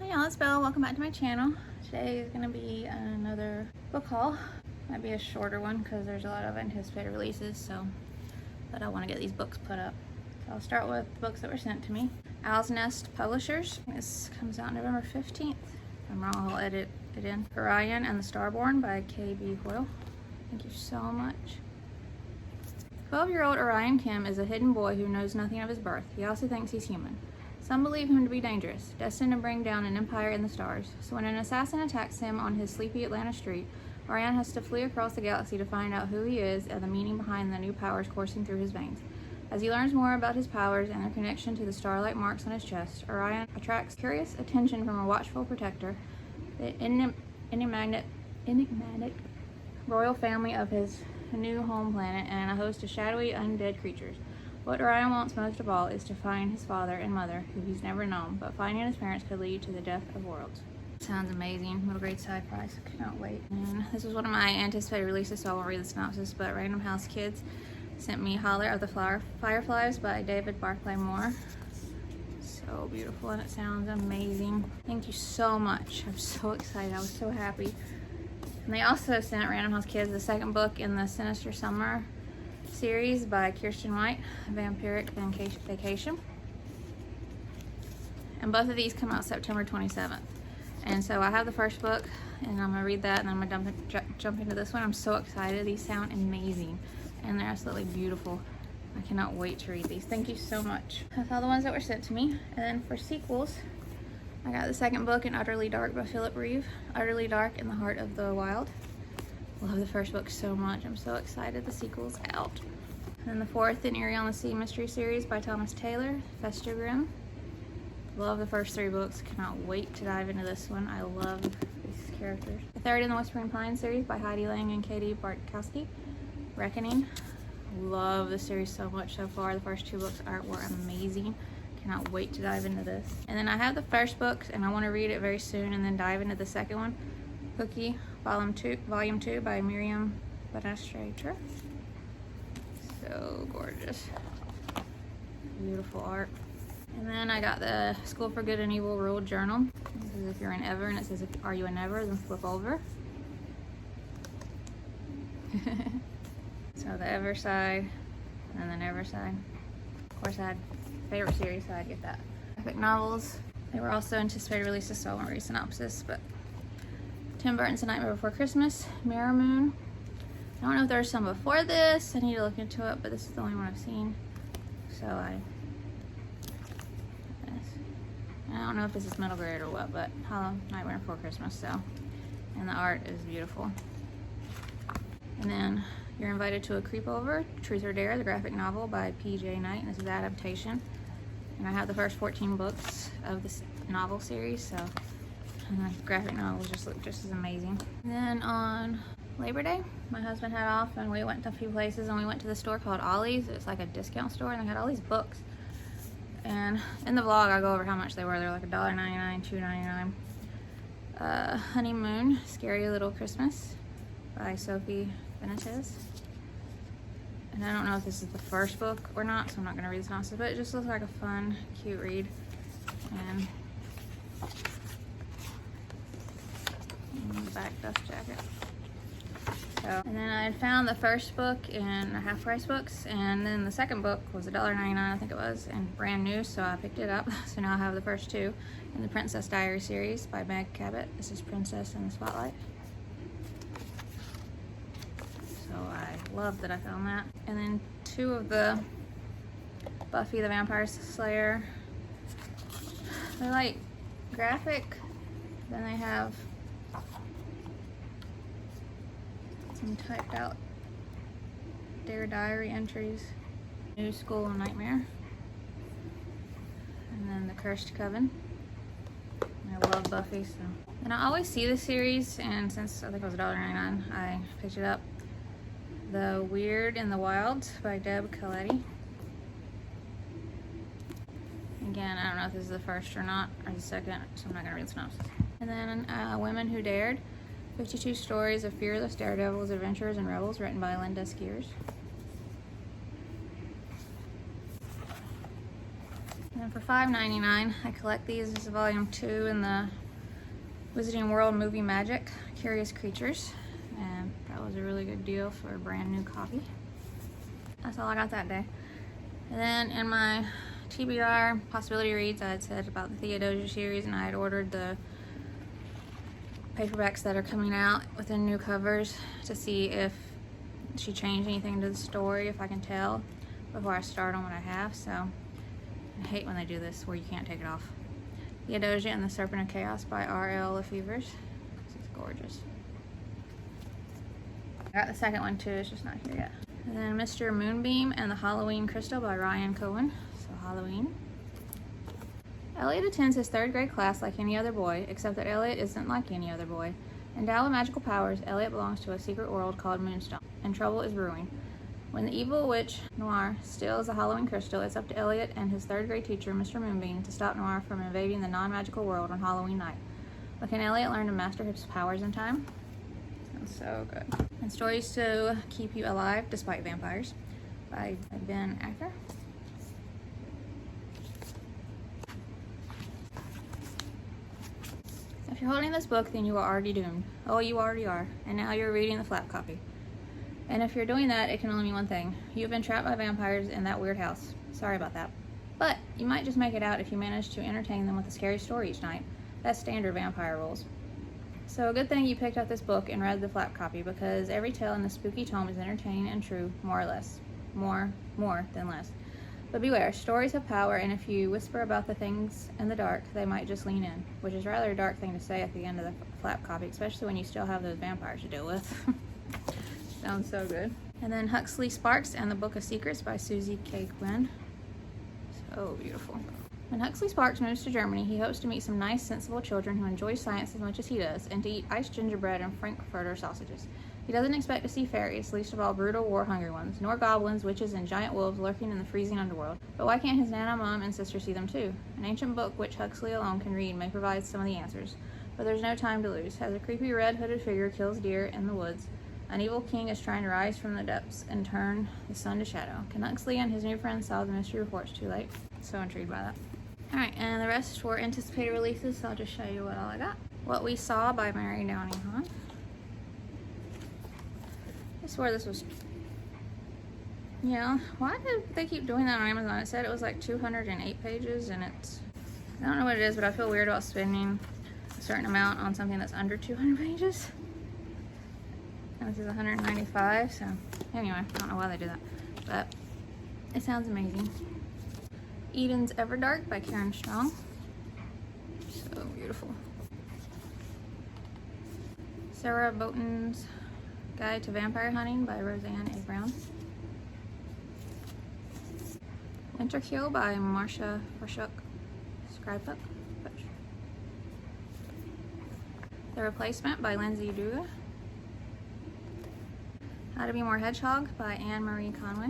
Hi y'all, it's Belle. Welcome back to my channel. Today is going to be another book haul. Might be a shorter one because there's a lot of anticipated releases, but I want to get these books put up. So I'll start with the books that were sent to me. Owl's Nest Publishers. This comes out November 15th. If I'm wrong, I'll edit it in. Orion and the Starborn by Kb Coyle. Thank you so much. 12-year-old Orion Kim is a hidden boy who knows nothing of his birth. He also thinks he's human. Some believe him to be dangerous, destined to bring down an empire in the stars. So when an assassin attacks him on his sleepy Atlanta street, Orion has to flee across the galaxy to find out who he is and the meaning behind the new powers coursing through his veins. As he learns more about his powers and their connection to the starlight marks on his chest, Orion attracts curious attention from a watchful protector, the enigmatic royal family of his new home planet, and a host of shadowy undead creatures. What Orion wants most of all is to find his father and mother, who he's never known, but finding his parents could lead to the death of worlds. Sounds amazing. Middle grade side price. Cannot wait. And this was one of my anticipated releases, so I won't read the synopsis, but Random House Kids sent me Holler of the Fireflies by David Barclay Moore. So beautiful, and it sounds amazing. Thank you so much. I'm so excited. I was so happy. And they also sent Random House Kids the second book in the Sinister Summer series by Kiersten White, Vampiric Vacation. And both of these come out September 27th. And so I have the first book, and I'm gonna read that, and then I'm gonna jump into this one. I'm so excited. These sound amazing, and they're absolutely beautiful. I cannot wait to read these. Thank you so much. That's all the ones that were sent to me. And then for sequels, I got the second book in Utterly Dark by Reeve. Utterly Dark in the Heart of the Wild. Love the first book so much. I'm so excited the sequel's out. And then the fourth in Eerie on the Sea mystery series by Thomas Taylor, Festergrimm. Love the first three books. Cannot wait to dive into this one. I love these characters. The third in the Whispering Pines series by Heidi and Kati Bartkowski, Reckoning. Love the series so much so far. The first two books were amazing. Cannot wait to dive into this. And then I have the first book, and I want to read it very soon and then dive into the second one. Hooky, Volume 2 by Miriam, Bonastre. So gorgeous. Beautiful art. And then I got the School for Good and Evil Ruled Journal. This is if you're an Ever, and it says, are you an Ever? Then flip over. So the Ever side, and then the Never side. Of course, I had favorite series, so I'd get that. Graphic novels. They were also anticipated releases, so I won't read synopsis, but Tim Burton's A Nightmare Before Christmas, Mirror Moon. I don't know if there's some before this. I need to look into it, but this is the only one I've seen. So I don't know if this is middle grade or what, but Nightmare Before Christmas, so. And the art is beautiful. And then You're Invited to a Creepover, Truth or Dare, the graphic novel by P.J. Knight, and this is adaptation. And I have the first 14 books of this novel series, so the graphic novels just look just as amazing. And then on Labor Day, my husband had off, and we went to a few places, and we went to the store called Ollie's. It's like a discount store, and they had all these books. And in the vlog, I go over how much they were. They're like $1.99, $2.99. Honeymoon, Scary Little Christmas by Sophie Benitez. And I don't know if this is the first book or not, so I'm not going to read the synopsis, but it just looks like a fun, cute read. And back dust jacket. So, and then I had found the first book in half price books, and then the second book was $1.99, I think it was, and brand new, so I picked it up. So now I have the first two in the Princess Diary series by Meg Cabot. This is Princess in the Spotlight. So I love that I found that. And then two of the Buffy the Vampire Slayer. They're like graphic. Then they have some typed out Dare Diary entries. New School and Nightmare. And then The Cursed Coven. I love Buffy, so. And I always see this series, and since I think it was $1.99, I picked it up. The Weird in the Wild by Kb Coyle. Again, I don't know if this is the first or not, or the second, so I'm not gonna read the synopsis. And then Women Who Dared, 52 stories of fearless daredevils, adventurers, and rebels, written by Linda Skiers. And then for $5.99, I collect these. This is volume 2 in the Wizarding World Movie Magic, Curious Creatures. And that was a really good deal for a brand new copy. That's all I got that day. And then in my TBR possibility reads, I had said about the Theodosia series, and I had ordered the paperbacks that are coming out with the new covers to see if she changed anything to the story, if I can tell before I start on what I have. So I hate when they do this where you can't take it off. Theodosia and the Serpent of Chaos by R.L. Lefevre. This is gorgeous. I got the second one too, it's just not here yet. And then Mr. Moonbeam and the Halloween Crystal by Ryan Cohen. So Halloween. Elliot attends his 3rd grade class like any other boy, except that Elliot isn't like any other boy. Endowed with magical powers, Elliot belongs to a secret world called Moonstone, and trouble is brewing. When the evil witch, Noir, steals the Halloween crystal, it's up to Elliot and his 3rd grade teacher, Mr. Moonbeam, to stop Noir from invading the non-magical world on Halloween night. But can Elliot learn to master his powers in time? Sounds so good. And Stories to Keep You Alive Despite Vampires by Ben Acker. If you're holding this book, then you are already doomed. Oh, you already are. And now you're reading the flap copy. And if you're doing that, it can only mean one thing. You've been trapped by vampires in that weird house. Sorry about that. But you might just make it out if you manage to entertain them with a scary story each night. That's standard vampire rules. So a good thing you picked up this book and read the flap copy, because every tale in this spooky tome is entertaining and true, more or less. More than less. But beware, stories have power, and if you whisper about the things in the dark, they might just lean in, which is rather a dark thing to say at the end of the flap copy, especially when you still have those vampires to deal with. Sounds so good. And then Huxley Sparks and the Book of Secrets by Susie K. Quinn. So beautiful. When Huxley Sparks moves to Germany, he hopes to meet some nice, sensible children who enjoy science as much as he does, and to eat iced gingerbread and Frankfurter sausages. He doesn't expect to see fairies, least of all brutal, war-hungry ones, nor goblins, witches, and giant wolves lurking in the freezing underworld. But why can't his Nana, Mom, and sister see them too? An ancient book which Huxley alone can read may provide some of the answers. But there's no time to lose. As a creepy red-hooded figure kills deer in the woods, an evil king is trying to rise from the depths and turn the sun to shadow. Can Huxley and his new friends solve the mystery before it's too late? So intrigued by that. Alright, and the rest were anticipated releases, so I'll just show you what all I got. What We Saw by Mary Downey Hahn. I swear this was, yeah, why did they keep doing that on Amazon? It said it was like 208 pages, and it's, I don't know what it is, but I feel weird about spending a certain amount on something that's under 200 pages. And this is 195, so anyway, I don't know why they do that, but it sounds amazing. Eden's Everdark by Karen Strong. So beautiful. Sarah Boughton's Guide to Vampire Hunting by Roseanne A. Brown. Winterkill by Marcia Forshuk Scribebook. The Replacement by Lindsay Duga. How to Be More Hedgehog by Anne Marie Conway.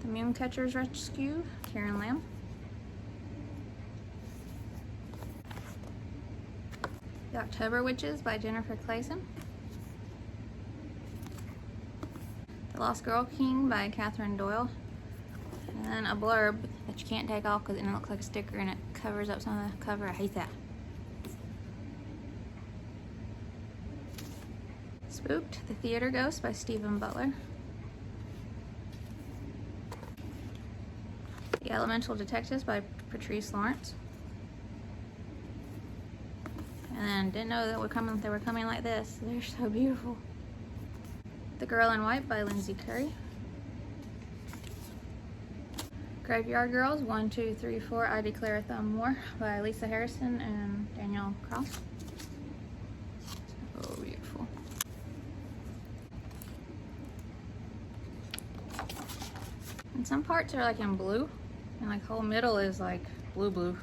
The Mooncatcher's Rescue, Karen Lamb. The October Witches by Jennifer Clayson. The Lost Girl King by Catherine Doyle. And then a blurb that you can't take off because it looks like a sticker and it covers up some of the cover. I hate that. Spooked, The Theater Ghost by Stephen Butler. The Elemental Detectives by Patrice Lawrence. And then didn't know that they were coming like this. They're so beautiful. The Girl in White by Lindsay Curry. Graveyard Girls 1, 2, 3, 4 I Declare a Thumb War by Lisa Harrison and Danielle Cross. So beautiful. And some parts are like in blue, and like whole middle is like blue.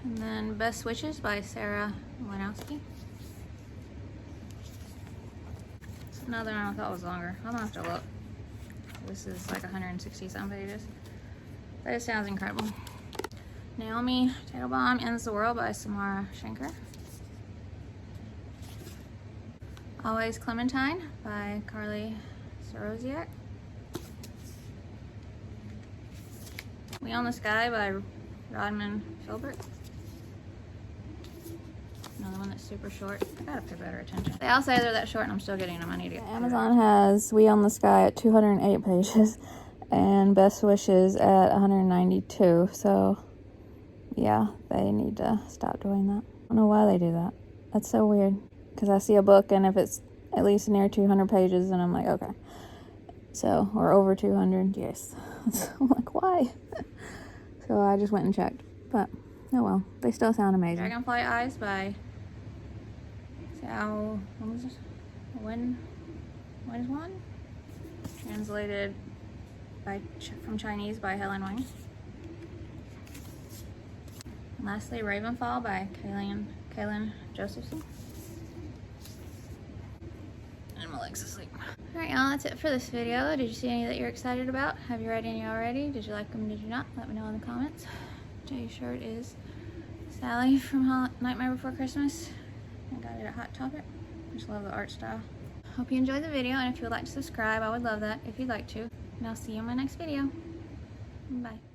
And then Best Wishes by Sarah Wanowski. It's another one I thought was longer. I'm gonna have to look. This is like 160 some pages. But it sounds incredible. Naomi Teitelbaum Ends the World by Samara Schenker. Always Clementine by Carly Sorosiak. We Own the Sky by Rodman Filbert. Another one that's super short. I gotta pay better attention. They all say they're that short and I'm still getting them. I need to get Amazon has We Own the Sky at 208 pages and Best Wishes at 192. So yeah, they need to stop doing that. I don't know why they do that. That's so weird. Because I see a book and if it's at least near 200 pages and I'm like, okay. So, or over 200, yes. I'm like, why? So I just went and checked. But, oh well, they still sound amazing. Dragonfly Eyes by Xiao, what was this? Wen Wan? Translated from Chinese by Helen Wang. And lastly, Ravenfall by Kaylin Josephson. And Malik's asleep. Alright y'all, that's it for this video. Did you see any that you're excited about? Have you read any already? Did you like them? Did you not? Let me know in the comments. Today's shirt is Sally from Nightmare Before Christmas. I got it at Hot Topic. I just love the art style. Hope you enjoyed the video, and if you would like to subscribe, I would love that if you'd like to. And I'll see you in my next video. Bye.